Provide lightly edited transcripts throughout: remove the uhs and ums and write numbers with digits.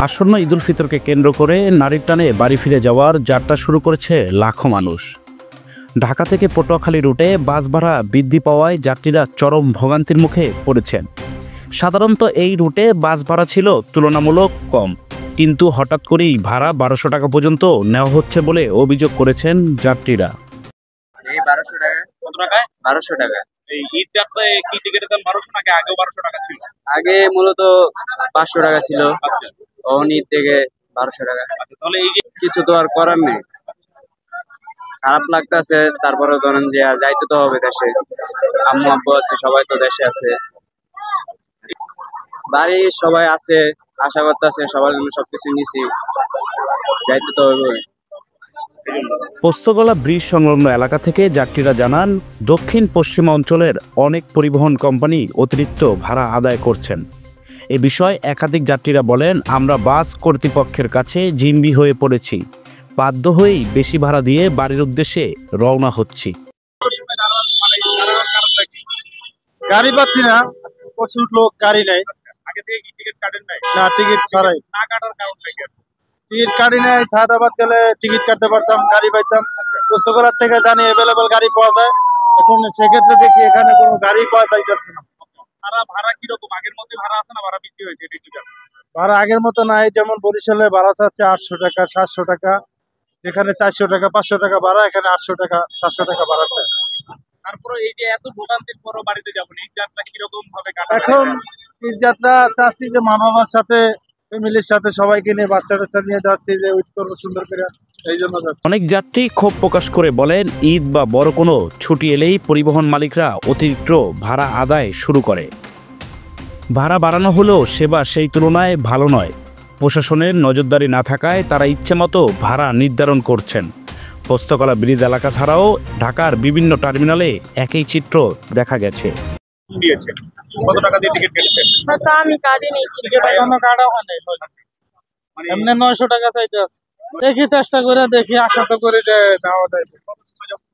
আসন্ন ঈদুল ফিতরকে কেন্দ্র করে নারীর টানে বাড়ি ফিরে যাওয়ার যাত্রা শুরু করেছে লাখো মানুষ। ঢাকা থেকে পটুয়াখালী রুটে বাস ভাড়া বৃদ্ধি পাওয়ায় যাত্রীরা চরম ভোগান্তির মুখে পড়েছেন। সাধারণত এই রুটে বাস ভাড়া ছিল তুলনামূলক কম, কিন্তু হঠাৎ করেই ভাড়া ১২০০ টাকা পর্যন্ত নেওয়া হচ্ছে বলে অভিযোগ করেছেন যাত্রীরা। এই ১২০০ টাকা। কত টাকায়? ১২০০ টাকা। এই ঈদ যাত্রায় কি টিকিটের দাম ১২০০ টাকা? আগেও ১২০০ টাকা ছিল? আগে মূলত ৫০০ টাকা ছিল। আচ্ছা এখন ঈদ থেকে ১২০০ টাকা। আচ্ছা, তাহলে এই যে কিছু তো আর করার নেই। খারাপ লাগতেছে, তারপরে ধরেন যে যাইতে তো হবে দেশে। আম্মু আব্বু আছে, সবাই তো দেশে আছে। বাড়ির সবাই আছে, আশা করতেছে সবার জন্য সবকিছু নিছি, যাইতে তো হবে। পোস্তগোলা ব্রিজ সংলগ্ন এলাকা থেকে যাত্রীরা জানান, দক্ষিণ পশ্চিম অঞ্চলের অনেক পরিবহন কোম্পানি অতিরিক্ত ভাড়া আদায় করছেন। এ বিষয়ে একাধিক যাত্রীরা বলেন, আমরা বাস কর্তৃপক্ষের কাছে জিম্মি হয়ে পড়েছি, বাধ্য হয়েই বেশি ভাড়া দিয়ে বাড়ির উদ্দেশ্যে রওনা হচ্ছি। গাড়ি পাচ্ছি না, প্রচুর লোক, গাড়ি নাই। আগে থেকে কি টিকিট কাটেন নাই? না, টিকিট ছাড়াই। না কাটার কারণটা কি? টিকিট কাটি নাই, সাদাবাদ গেলে টিকিট কাটতে পারতাম, গাড়ি পাইতাম। পুস্তকালয় থেকে জানি অ্যাভেলেবল গাড়ি পাওয়া যায়, এখন সেক্ষেত্রে দেখি এখানে কোনো গাড়ি পাওয়া যাইতেছে না। ভাড়া কিরকম? আগের মধ্যে ভাড়া আছে না ভাড়া বৃদ্ধি হয়েছে? এটা একটু জানান। ভাড়া আগের মতো নাই, যেমন বরিশালে ভাড়া চাচ্ছে ৮০০ টাকা, ৭০০ টাকা, যেখানে ৪০০ টাকা ৫০০ টাকা ভাড়া, এখানে ৮০০ টাকা ৭০০ টাকা ভাড়া চায়। তারপরে এই যে এত ভোগান্তির পরও বাড়িতে যাবেন, ঈদ যাত্রা কিরকম ভাবে কাটাবেন? এখন ঈদ যাত্রা চাচ্ছি যে মা বাবার সাথে, ফ্যামিলির সাথে সবাইকে নিয়ে, বাচ্চা টাচ্চা নিয়ে যাচ্ছি, যে ঈদ করবো সুন্দর করে, এই জন্য যাচ্ছি। অনেক যাত্রী ক্ষোভ প্রকাশ করে বলেন, ঈদ বা বড় কোনো ছুটি এলেই পরিবহন মালিকরা অতিরিক্ত ভাড়া আদায় শুরু করে। ভাড়া বাড়ানো হলেও সেবা সেই তুলনায় ভালো নয়। প্রশাসনের নজরদারি না থাকায় তারা ইচ্ছেমতো ভাড়া নির্ধারণ করছেন। পোস্তগোলা ব্রিজ এলাকা ছাড়াও ঢাকার বিভিন্ন টার্মিনালে একই চিত্র দেখা গেছে। দিয়েছে কত টাকা দিয়ে টিকিট কেটেছেন? তা আমি কাটে নেই টিকিট এখনো কাটা হয় নাই, মানে এমনি ৯০০ টাকা চাইতে আছে। দেখি, চেষ্টা করে দেখি, আশা তো করি যে যাওয়া যায়।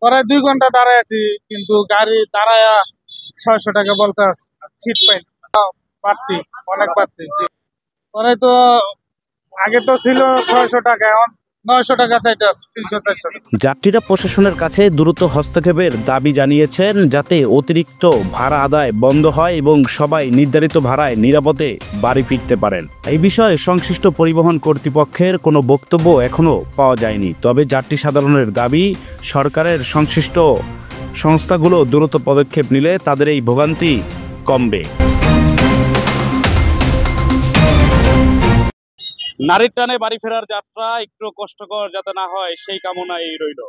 প্রায় ২ ঘন্টা দাঁড়ায় আছি, কিন্তু গাড়ি দাঁড়ায় ৬০০ টাকা বলতে আছে, সিট পাই বাড়তি, অনেক বাড়তি। পরে তো আগে তো ছিল ৬০০ টাকা, এখন ৯০০ টাকা চাইতে আছে, ৩০০-৪০০ টাকা। যাত্রীরা প্রশাসনের কাছে দ্রুত হস্তক্ষেপের দাবি জানিয়েছেন, যাতে অতিরিক্ত ভাড়া আদায় বন্ধ হয় এবং সবাই নির্ধারিত ভাড়ায় নিরাপদে বাড়ি ফিরতে পারেন। এই বিষয়ে সংশ্লিষ্ট পরিবহন কর্তৃপক্ষের কোনো বক্তব্য এখনও পাওয়া যায়নি। তবে যাত্রী সাধারণের দাবি, সরকারের সংশ্লিষ্ট সংস্থাগুলো দ্রুত পদক্ষেপ নিলে তাদের এই ভোগান্তি কমবে। নারীর টানে বাড়ি ফেরার যাত্রা একটু কষ্টকর যাতে না হয় সেই কামনাই রইল।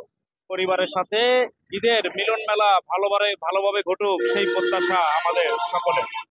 পরিবারের সাথে ঈদের মিলন মেলা ভালোভাবে ঘটুক সেই প্রত্যাশা আমাদের সকলের।